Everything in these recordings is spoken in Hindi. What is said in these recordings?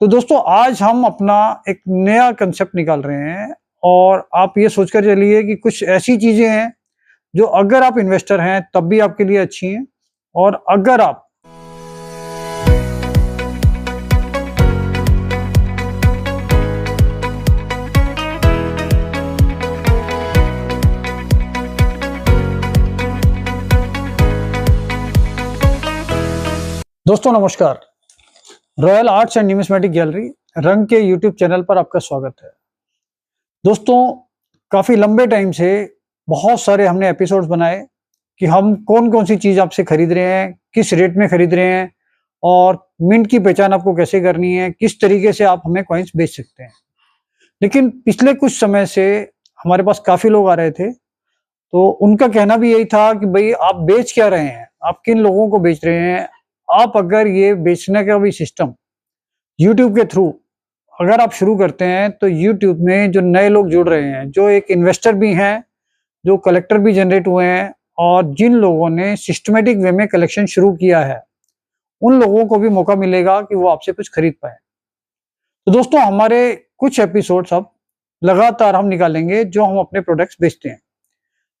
तो दोस्तों आज हम अपना एक नया कंसेप्ट निकाल रहे हैं और आप ये सोचकर चलिए कि कुछ ऐसी चीजें हैं जो अगर आप इन्वेस्टर हैं तब भी आपके लिए अच्छी हैं और अगर आप दोस्तों नमस्कार। Royal arts and numismatic gallery रंग के यूट्यूब चैनल पर आपका स्वागत है। दोस्तों काफ़ी लंबे टाइम से बहुत सारे हमने एपिसोड्स बनाए कि हम कौन कौन सी चीज़ आपसे खरीद रहे हैं, किस रेट में खरीद रहे हैं और मिंट की पहचान आपको कैसे करनी है, किस तरीके से आप हमें कॉइन्स बेच सकते हैं। लेकिन पिछले कुछ समय से हमारे पास काफ़ी लोग आ रहे थे, तो उनका कहना भी यही था कि भाई आप बेच क्या रहे हैं, आप किन लोगों को बेच रहे हैं। आप अगर ये बेचने का भी सिस्टम यूट्यूब के थ्रू अगर आप शुरू करते हैं तो यूट्यूब में जो नए लोग जुड़ रहे हैं, जो एक इन्वेस्टर भी हैं, जो कलेक्टर भी जनरेट हुए हैं और जिन लोगों ने सिस्टमेटिक वे में कलेक्शन शुरू किया है, उन लोगों को भी मौका मिलेगा कि वो आपसे कुछ खरीद पाए। तो दोस्तों हमारे कुछ एपिसोड्स अब लगातार हम निकालेंगे जो हम अपने प्रोडक्ट्स बेचते हैं।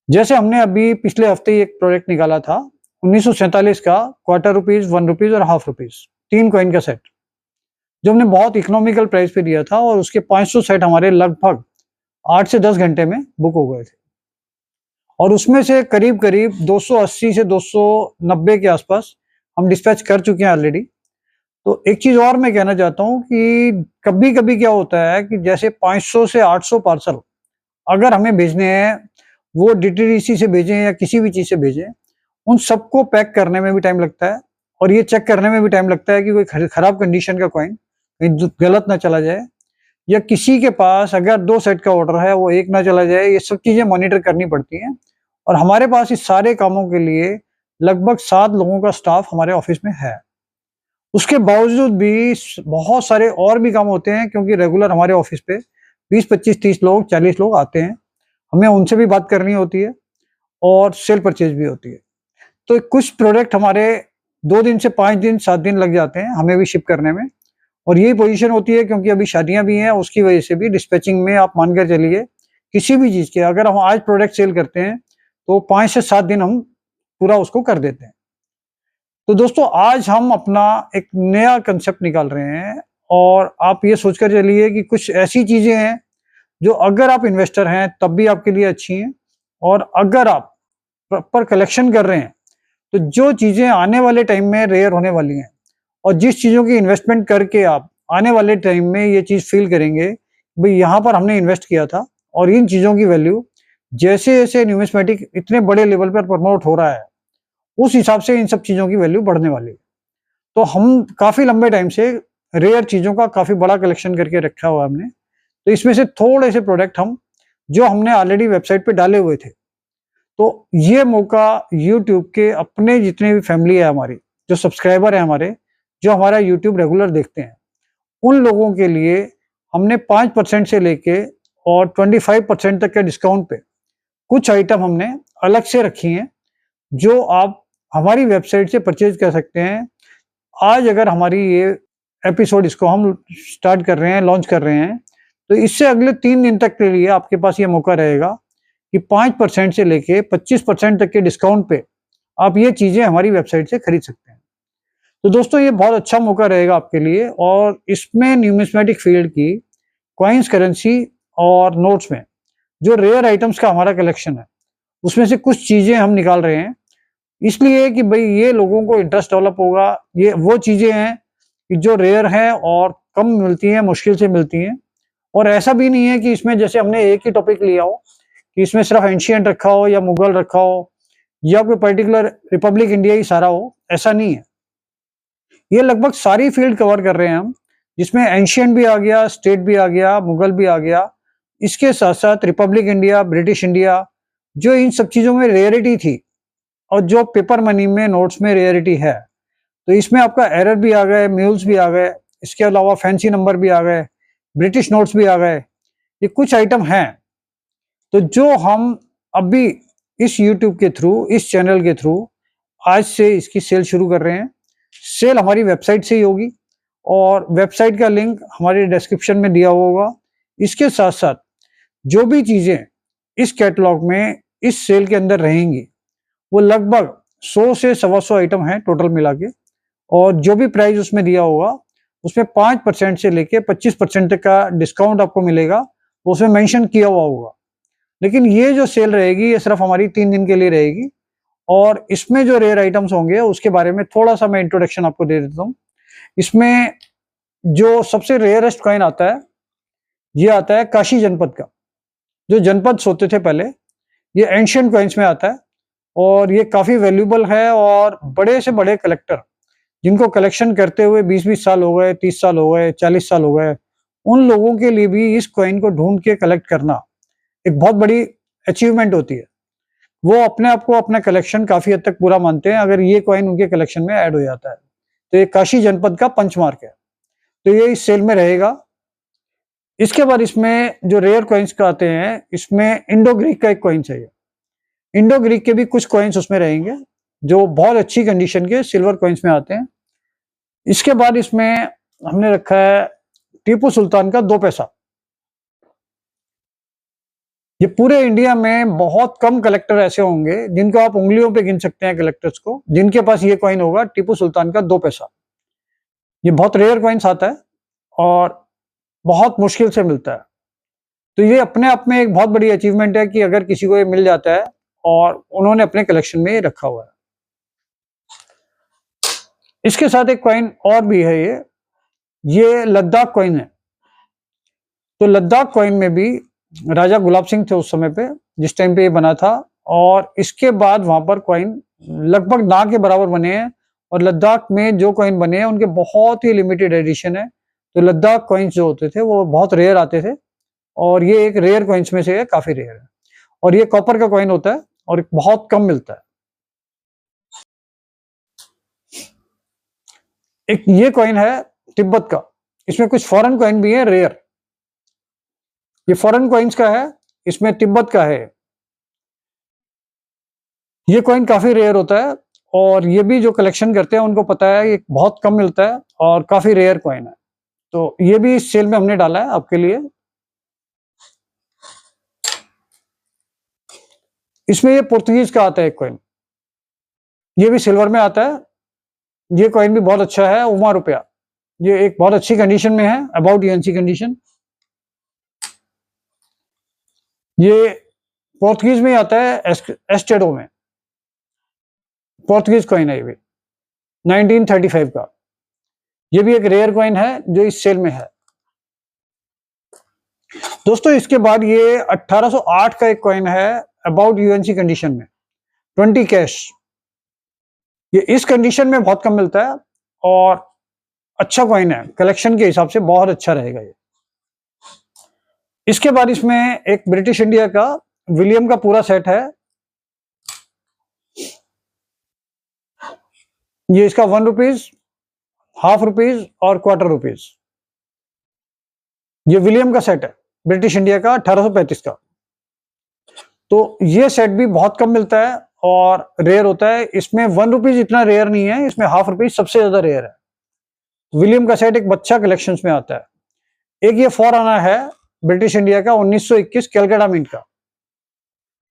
जैसे हमने अभी पिछले हफ्ते ही एक प्रोडक्ट निकाला था 1947 का क्वार्टर रुपीज, 1 रुपीज और हाफ रुपीज 3 कॉइन का सेट, जो हमने बहुत इकोनॉमिकल प्राइस पे दिया था और उसके 500 सेट हमारे लगभग 8 से 10 घंटे में बुक हो गए थे और उसमें से करीब करीब 280 से 290 के आसपास हम डिस्पैच कर चुके हैं ऑलरेडी। तो एक चीज और मैं कहना चाहता हूँ कि कभी कभी क्या होता है कि जैसे 500 से 800 पार्सल अगर हमें भेजने हैं, वो डीटीडीसी से भेजें या किसी भी चीज से भेजें, उन सबको पैक करने में भी टाइम लगता है और ये चेक करने में भी टाइम लगता है कि कोई खराब कंडीशन का कॉइन गलत ना चला जाए या किसी के पास अगर 2 सेट का ऑर्डर है वो एक ना चला जाए। ये सब चीजें मॉनिटर करनी पड़ती हैं और हमारे पास इस सारे कामों के लिए लगभग 7 लोगों का स्टाफ हमारे ऑफिस में है। उसके बावजूद भी बहुत सारे और भी काम होते हैं क्योंकि रेगुलर हमारे ऑफिस पे 20, 25, 30 लोग, 40 लोग आते हैं। हमें उनसे भी बात करनी होती है और सेल परचेज भी होती है। तो कुछ प्रोडक्ट हमारे 2 दिन से 5 दिन, 7 दिन लग जाते हैं हमें भी शिप करने में और यही पोजीशन होती है क्योंकि अभी शादियां भी हैं, उसकी वजह से भी डिस्पैचिंग में आप मानकर चलिए किसी भी चीज के अगर हम आज प्रोडक्ट सेल करते हैं तो 5 से 7 दिन हम पूरा उसको कर देते हैं। तो दोस्तों आज हम अपना एक नया कंसेप्ट निकाल रहे हैं और आप ये सोचकर चलिए कि कुछ ऐसी चीजें हैं जो अगर आप इन्वेस्टर हैं तब भी आपके लिए अच्छी हैं और अगर आप प्रॉपर कलेक्शन कर रहे हैं तो जो चीजें आने वाले टाइम में रेयर होने वाली हैं और जिस चीजों की इन्वेस्टमेंट करके आप आने वाले टाइम में ये चीज फील करेंगे भाई यहाँ पर हमने इन्वेस्ट किया था और इन चीजों की वैल्यू जैसे जैसे न्यूमिस्मेटिक इतने बड़े लेवल पर प्रमोट हो रहा है उस हिसाब से इन सब चीजों की वैल्यू बढ़ने वाली है। तो हम काफी लंबे टाइम से रेयर चीजों का काफी बड़ा कलेक्शन करके रखा हुआ हमने। तो इसमें से थोड़े से प्रोडक्ट हम जो हमने ऑलरेडी वेबसाइट पे डाले हुए थे, तो ये मौका यूट्यूब के अपने जितने भी फैमिली है हमारी, जो सब्सक्राइबर है हमारे, जो हमारा यूट्यूब रेगुलर देखते हैं, उन लोगों के लिए हमने 5% से लेके और 25% तक के डिस्काउंट पे कुछ आइटम हमने अलग से रखी हैं जो आप हमारी वेबसाइट से परचेज कर सकते हैं। आज अगर हमारी ये एपिसोड इसको हम स्टार्ट कर रहे हैं, लॉन्च कर रहे हैं, तो इससे अगले 3 दिन तक के लिए आपके पास ये मौका रहेगा कि 5% से लेके 25% तक के डिस्काउंट पे आप ये चीजें हमारी वेबसाइट से खरीद सकते हैं। तो दोस्तों ये बहुत अच्छा मौका रहेगा आपके लिए और इसमें न्यूमिस्मेटिक फील्ड की कॉइन्स, करेंसी और नोट्स में जो रेयर आइटम्स का हमारा कलेक्शन है उसमें से कुछ चीजें हम निकाल रहे हैं, इसलिए कि भाई ये लोगों को इंटरेस्ट डेवलप होगा। ये वो चीजें हैं कि जो रेयर हैं और कम मिलती हैं, मुश्किल से मिलती हैं और ऐसा भी नहीं है कि इसमें जैसे हमने एक ही टॉपिक लिया हो कि इसमें सिर्फ एंशिएंट रखा हो या मुगल रखा हो या कोई पर्टिकुलर रिपब्लिक इंडिया ही सारा हो, ऐसा नहीं है। ये लगभग सारी फील्ड कवर कर रहे हैं हम, जिसमें एंशिएंट भी आ गया, स्टेट भी आ गया, मुगल भी आ गया, इसके साथ साथ रिपब्लिक इंडिया, ब्रिटिश इंडिया, जो इन सब चीजों में रेयरिटी थी और जो पेपर मनी में, नोट्स में रेयरिटी है। तो इसमें आपका एरर भी आ गए, म्यूल्स भी आ गए, इसके अलावा फैंसी नंबर भी आ गए, ब्रिटिश नोट्स भी आ गए, ये कुछ आइटम हैं। तो जो हम अभी इस यूट्यूब के थ्रू, इस चैनल के थ्रू आज से इसकी सेल शुरू कर रहे हैं। सेल हमारी वेबसाइट से ही होगी और वेबसाइट का लिंक हमारे डिस्क्रिप्शन में दिया हुआ होगा। इसके साथ साथ जो भी चीजें इस कैटलॉग में इस सेल के अंदर रहेंगी वो लगभग 100 से 125 आइटम है टोटल मिला के, और जो भी प्राइस उसमें दिया होगा उसमें 5% से लेके 25% तक का डिस्काउंट आपको मिलेगा, वो उसमें मेंशन किया हुआ होगा। लेकिन ये जो सेल रहेगी ये सिर्फ हमारी 3 दिन के लिए रहेगी, और इसमें जो रेयर आइटम्स होंगे उसके बारे में थोड़ा सा मैं इंट्रोडक्शन आपको दे देता हूँ। इसमें जो सबसे रेयरेस्ट कॉइन आता है ये आता है काशी जनपद का। जो जनपद होते थे पहले, ये एंशियंट कॉइन्स में आता है और ये काफी वैल्यूबल है, और बड़े से बड़े कलेक्टर जिनको कलेक्शन करते हुए 20-20 साल हो गए, 30 साल हो गए, 40 साल हो गए, उन लोगों के लिए भी इस कॉइन को ढूंढ के कलेक्ट करना एक बहुत बड़ी अचीवमेंट होती है। वो अपने आप को अपना कलेक्शन काफी हद तक पूरा मानते हैं अगर ये कॉइन उनके कलेक्शन में ऐड हो जाता है। तो ये काशी जनपद का पंचमार्क है, तो ये इस सेल में रहेगा। इसके बाद इसमें जो रेयर कॉइन्स का आते हैं, इसमें इंडो ग्रीक का एक कॉइन चाहिए। इंडो ग्रीक के भी कुछ कॉइन्स उसमें रहेंगे जो बहुत अच्छी कंडीशन के सिल्वर कॉइन्स में आते हैं। इसके बाद इसमें हमने रखा है टीपू सुल्तान का 2 पैसा। ये पूरे इंडिया में बहुत कम कलेक्टर ऐसे होंगे जिनको आप उंगलियों पे गिन सकते हैं कलेक्टर्स को, जिनके पास ये कॉइन होगा टीपू सुल्तान का 2 पैसा। ये बहुत रेयर कॉइन्स आता है और बहुत मुश्किल से मिलता है, तो ये अपने आप में एक बहुत बड़ी अचीवमेंट है कि अगर किसी को ये मिल जाता है और उन्होंने अपने कलेक्शन में ये रखा हुआ है। इसके साथ एक कॉइन और भी है, ये लद्दाख कॉइन है। तो लद्दाख कॉइन में भी राजा गुलाब सिंह थे उस समय पे, जिस टाइम पे ये बना था, और इसके बाद वहां पर कॉइन लगभग ना के बराबर बने हैं, और लद्दाख में जो कॉइन बने हैं उनके बहुत ही लिमिटेड एडिशन है। तो लद्दाख कॉइन्स जो होते थे वो बहुत रेयर आते थे, और ये एक रेयर कॉइन्स में से है, काफी रेयर है, और ये कॉपर का कॉइन होता है और बहुत कम मिलता है। एक ये कॉइन है तिब्बत का, इसमें कुछ फॉरेन कॉइन भी है रेयर। ये फॉरेन कॉइन्स का है, इसमें तिब्बत का है। ये कॉइन काफी रेयर होता है, और ये भी जो कलेक्शन करते हैं उनको पता है ये बहुत कम मिलता है और काफी रेयर कॉइन है। तो ये भी इस सेल में हमने डाला है आपके लिए। इसमें ये पुर्तगीज का आता है एक कॉइन, ये भी सिल्वर में आता है। ये कॉइन भी बहुत अच्छा है, 1 रुपया। ये एक बहुत अच्छी कंडीशन में है, अबाउट यूएनसी कंडीशन। ये पोर्तुगीज में आता है, एस्टेडो में। पोर्तुगीज कॉइन है ये भी 1935 का। ये भी एक रेयर कॉइन है जो इस सेल में है। दोस्तों इसके बाद ये 1808 का एक कॉइन है, अबाउट यूएनसी कंडीशन में, 20 कैश। ये इस कंडीशन में बहुत कम मिलता है और अच्छा कॉइन है, कलेक्शन के हिसाब से बहुत अच्छा रहेगा ये। इसके बाद इसमें एक ब्रिटिश इंडिया का विलियम का पूरा सेट है। ये इसका 1 रुपीज, हाफ रुपीज और क्वार्टर रुपीज। ये विलियम का सेट है ब्रिटिश इंडिया का 1835 का। तो ये सेट भी बहुत कम मिलता है और रेयर होता है। इसमें 1 रुपीज इतना रेयर नहीं है, इसमें हाफ रुपीज सबसे ज्यादा रेयर है। विलियम का सेट एक बच्चा कलेक्शन में आता है। एक ये 4 आना है ब्रिटिश इंडिया का 1921 कैलकाटा मिंट का।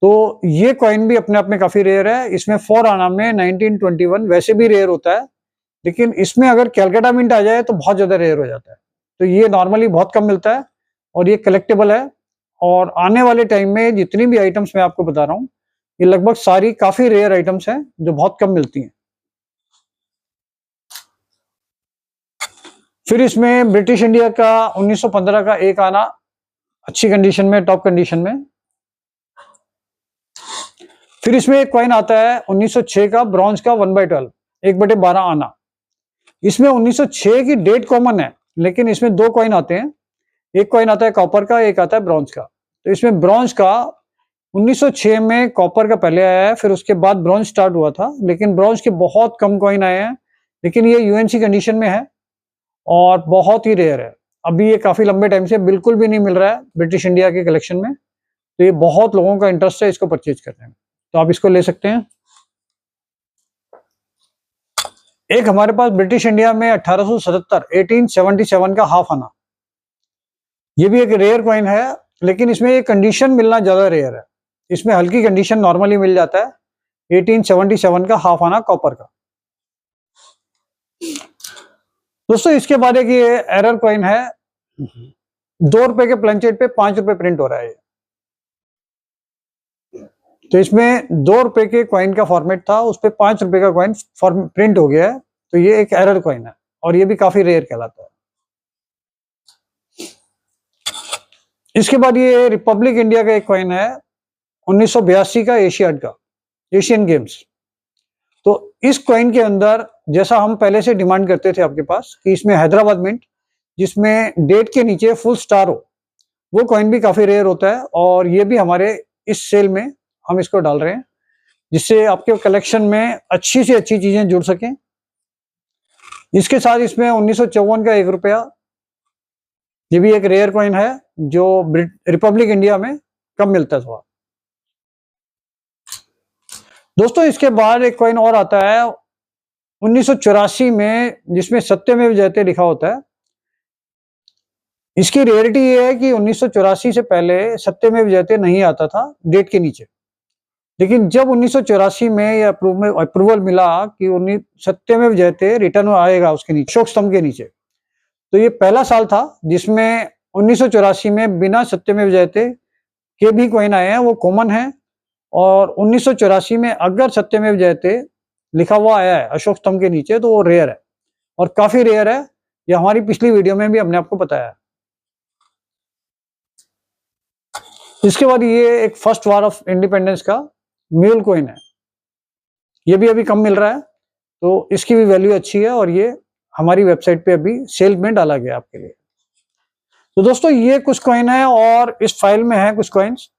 तो ये कॉइन भी अपने आप में काफी रेयर है। इसमें 4 आना में 1921 वैसे भी रेयर होता है, लेकिन इसमें अगर कैलकाटा मिंट आ जाए तो बहुत ज्यादा रेयर हो जाता है। तो ये नॉर्मली बहुत कम मिलता है और ये कलेक्टेबल है। और आने वाले टाइम में जितनी भी आइटम्स मैं आपको बता रहा हूँ ये लगभग सारी काफी रेयर आइटम्स हैं जो बहुत कम मिलती हैं। फिर इसमें ब्रिटिश इंडिया का 1915 का एक आना अच्छी कंडीशन में, टॉप कंडीशन में। फिर इसमें एक कॉइन आता है 1906 का ब्रॉन्ज का 1/12, 1/12 आना। इसमें 1906 की डेट कॉमन है, लेकिन इसमें 2 कॉइन आते हैं। एक कॉइन आता है कॉपर का, एक आता है ब्रॉन्ज का। तो इसमें ब्रॉन्ज का 1906 में कॉपर का पहले आया है, फिर उसके बाद ब्रॉन्ज स्टार्ट हुआ था, लेकिन ब्रॉन्ज के बहुत कम कॉइन आए हैं। लेकिन ये यूएनसी कंडीशन में है और बहुत ही रेयर है। अभी ये काफी लंबे टाइम से बिल्कुल भी नहीं मिल रहा है ब्रिटिश इंडिया के कलेक्शन में, तो ये बहुत लोगों का इंटरेस्ट है इसको परचेज करने में, तो आप इसको ले सकते हैं। एक हमारे पास ब्रिटिश इंडिया में 1877 का हाफ आना, ये भी एक रेयर कॉइन है, लेकिन इसमें एक कंडीशन मिलना ज्यादा रेयर है। इसमें हल्की कंडीशन नॉर्मली मिल जाता है। 1877 का हाफ आना कॉपर का। दोस्तों इसके बाद एक ये एरर कॉइन है, 2 रुपए के प्लेंचेट पे 5 रुपए प्रिंट हो रहा है। तो इसमें 2 रुपए के कॉइन का फॉर्मेट था, उस पर 5 रुपए का कॉइन प्रिंट हो गया है। तो ये एक एरर कॉइन है और ये भी काफी रेयर कहलाता है। इसके बाद ये रिपब्लिक इंडिया का एक कॉइन है 1982 का एशियाड का, एशियन गेम्स। तो इस कॉइन के अंदर जैसा हम पहले से डिमांड करते थे आपके पास कि इसमें हैदराबाद मिंट, जिसमें डेट के नीचे फुल स्टार हो, वो कॉइन भी काफी रेयर होता है और ये भी हमारे इस सेल में हम इसको डाल रहे हैं, जिससे आपके कलेक्शन में अच्छी से अच्छी चीजें जुड़ सकें। इसके साथ इसमें 1954 का 1 रुपया, ये भी एक रेयर कॉइन है जो रिपब्लिक इंडिया में कम मिलता है थोड़ा। दोस्तों इसके बाद एक कॉइन और आता है 1984 में, जिसमें सत्यमेव जयते लिखा होता है। इसकी रेयरिटी ये है कि 1984 से पहले सत्यमेव जयते नहीं आता था डेट के नीचे, लेकिन जब 1984 में यह अप्रूवल मिला कि सत्यमेव जयते रिटर्न आएगा उसके नीचे, अशोक स्तंभ के नीचे, तो ये पहला साल था जिसमें 1984 में बिना सत्यमेव जयते के भी कॉइन आए हैं, वो कॉमन है। और 1984 में अगर सत्यमेव जयते लिखा हुआ आया है अशोक स्तंभ के नीचे तो वो रेयर है और काफी रेयर है। ये हमारी पिछली वीडियो में भी हमने आपको बताया। इसके बाद ये एक फर्स्ट वार ऑफ इंडिपेंडेंस का म्यूल कॉइन है, ये भी अभी कम मिल रहा है, तो इसकी भी वैल्यू अच्छी है और ये हमारी वेबसाइट पे अभी सेल में डाला गया आपके लिए। तो दोस्तों ये कुछ कॉइन है और इस फाइल में है कुछ कॉइन्स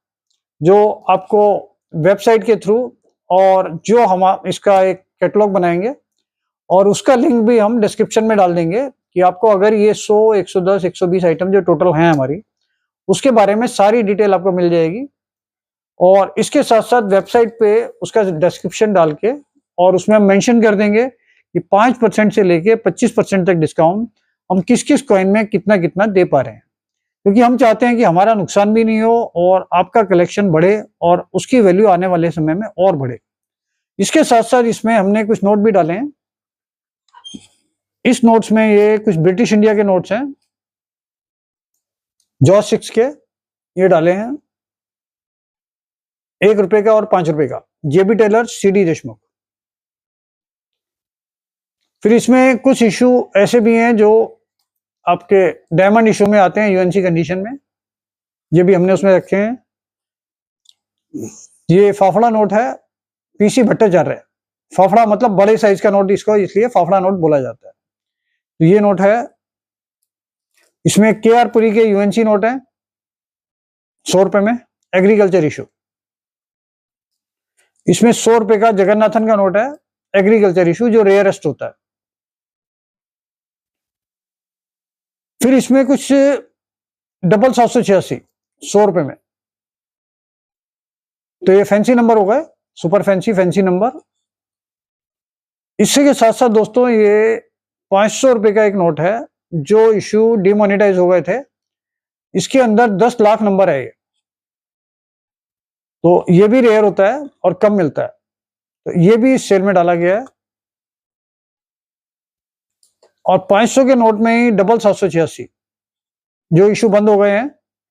जो आपको वेबसाइट के थ्रू, और जो हम इसका एक कैटलॉग बनाएंगे और उसका लिंक भी हम डिस्क्रिप्शन में डाल देंगे कि आपको अगर ये 100, 110, 120 आइटम जो टोटल हैं हमारी, उसके बारे में सारी डिटेल आपको मिल जाएगी। और इसके साथ साथ वेबसाइट पे उसका डिस्क्रिप्शन डाल के और उसमें हम मेंशन कर देंगे कि 5% से लेके 25% तक डिस्काउंट हम किस किस कॉइन में कितना कितना दे पा रहे हैं, क्योंकि हम चाहते हैं कि हमारा नुकसान भी नहीं हो और आपका कलेक्शन बढ़े और उसकी वैल्यू आने वाले समय में और बढ़े। इसके साथ साथ इसमें हमने कुछ नोट भी डाले हैं। इस नोट्स में ये कुछ ब्रिटिश इंडिया के नोट्स हैं, जॉर्ज 6 के, ये डाले हैं 1 रुपए का और 5 रुपए का, जेबी टेलर, सीडी देशमुख। फिर इसमें कुछ इशू ऐसे भी हैं जो आपके डायमंड इशू में आते हैं यूएनसी कंडीशन में, ये भी हमने उसमें रखे हैं। ये फाफड़ा नोट है पीसी भट्टाचार्य, फाफड़ा मतलब बड़े साइज का नोट, इसको इसलिए फाफड़ा नोट बोला जाता है। तो ये नोट है, इसमें के आर पुरी के यूएनसी नोट है 100 रुपए में, एग्रीकल्चर इशू। इसमें 100 रुपए का जगन्नाथन का नोट है, एग्रीकल्चर इशू, जो रेयरेस्ट होता है। फिर इसमें कुछ डबल 786 100 रुपए में, तो ये फैंसी नंबर हो गए, सुपर फैंसी नंबर। इससे के साथ साथ दोस्तों ये 500 रुपए का एक नोट है जो इशू डिमोनेटाइज हो गए थे, इसके अंदर 10 लाख नंबर है ये, तो ये भी रेयर होता है और कम मिलता है, तो ये भी इस सेल में डाला गया है। और 500 के नोट में ही डबल 786 जो इशू बंद हो गए हैं,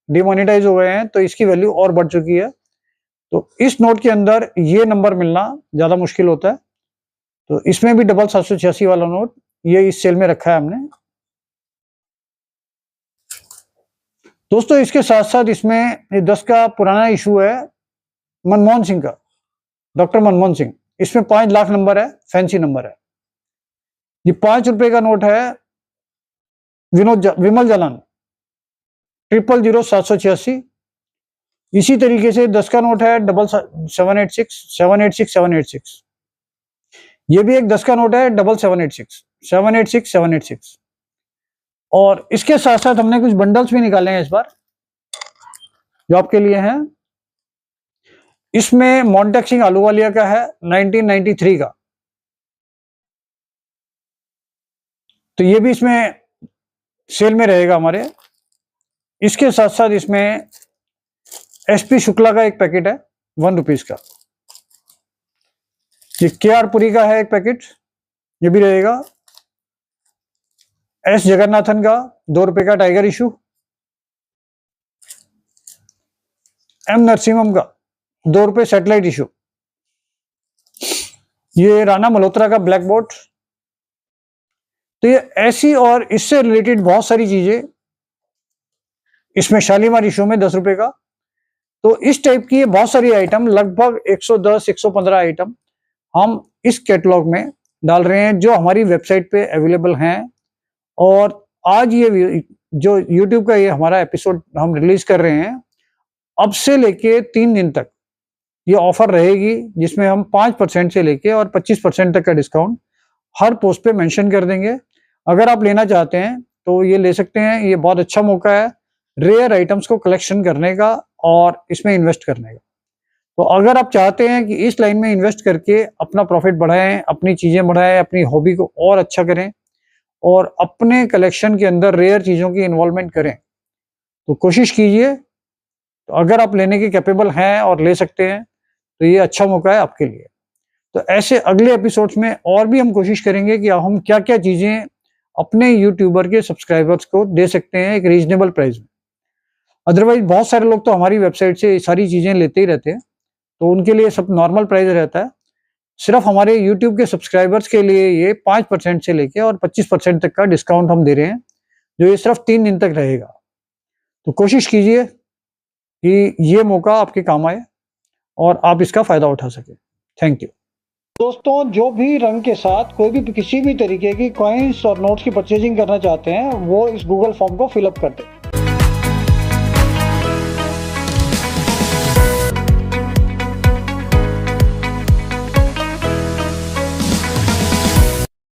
डिमोनेटाइज हो गए हैं, तो इसकी वैल्यू और बढ़ चुकी है। तो इस नोट के अंदर ये नंबर मिलना ज्यादा मुश्किल होता है, तो इसमें भी डबल 786 वाला नोट ये इस सेल में रखा है हमने। दोस्तों इसके साथ साथ इसमें ये 10 का पुराना इशू है मनमोहन सिंह का, डॉक्टर मनमोहन सिंह, इसमें 5 लाख नंबर है, फैंसी नंबर है। ये 5 रुपए का नोट है विमल जालान 000786। इसी तरीके से 10 का नोट है डबल 786 ये भी एक 10 का नोट है डबल 786। और इसके साथ साथ हमने कुछ बंडल्स भी निकाले हैं इस बार जो आपके लिए हैं। इसमें मॉन्टेक सिंह आलूवालिया का है 1993 का, तो ये भी इसमें सेल में रहेगा हमारे। इसके साथ साथ इसमें एसपी शुक्ला का एक पैकेट है 1 रुपीज का। ये केआर पुरी का है एक पैकेट, ये भी रहेगा। एस जगन्नाथन का 2 रुपए का टाइगर इशू। एम नरसिम्हम का 2 रुपए सैटेलाइट इशू। ये राणा मल्होत्रा का ब्लैक बोर्ड। तो ये ऐसी और इससे रिलेटेड बहुत सारी चीजें इसमें। शालीमार इशू में 10 रुपए का। तो इस टाइप की ये बहुत सारी आइटम, लगभग 110-115 आइटम हम इस कैटलॉग में डाल रहे हैं जो हमारी वेबसाइट पे अवेलेबल हैं। और आज ये जो YouTube का ये हमारा एपिसोड हम रिलीज कर रहे हैं, अब से लेके 3 दिन तक ये ऑफर रहेगी, जिसमें हम 5% से लेके और 25% तक का डिस्काउंट हर पोस्ट पे मेंशन कर देंगे। अगर आप लेना चाहते हैं तो ये ले सकते हैं। ये बहुत अच्छा मौका है रेयर आइटम्स को कलेक्शन करने का और इसमें इन्वेस्ट करने का। तो अगर आप चाहते हैं कि इस लाइन में इन्वेस्ट करके अपना प्रॉफिट बढ़ाएं, अपनी चीजें बढ़ाएं, अपनी हॉबी को और अच्छा करें और अपने कलेक्शन के अंदर रेयर चीजों की इन्वॉल्वमेंट करें, तो कोशिश कीजिए। तो अगर आप लेने के कैपेबल हैं और ले सकते हैं तो ये अच्छा मौका है आपके लिए। तो ऐसे अगले एपिसोड्स में और भी हम कोशिश करेंगे कि हम क्या क्या चीजें अपने यूट्यूबर के सब्सक्राइबर्स को दे सकते हैं एक रीजनेबल प्राइस में। अदरवाइज बहुत सारे लोग तो हमारी वेबसाइट से सारी चीजें लेते ही रहते हैं, तो उनके लिए सब नॉर्मल प्राइस रहता है। सिर्फ हमारे यूट्यूब के सब्सक्राइबर्स के लिए ये 5% से लेके और 25% तक का डिस्काउंट हम दे रहे हैं, जो ये सिर्फ 3 दिन तक रहेगा। तो कोशिश कीजिए कि ये मौका आपके काम आए और आप इसका फायदा उठा सके। Thank you. दोस्तों, जो भी रंग के साथ कोई भी किसी भी तरीके की कॉइन्स और नोट्स की परचेजिंग करना चाहते हैं, वो इस गूगल फॉर्म को फिलअप कर दें।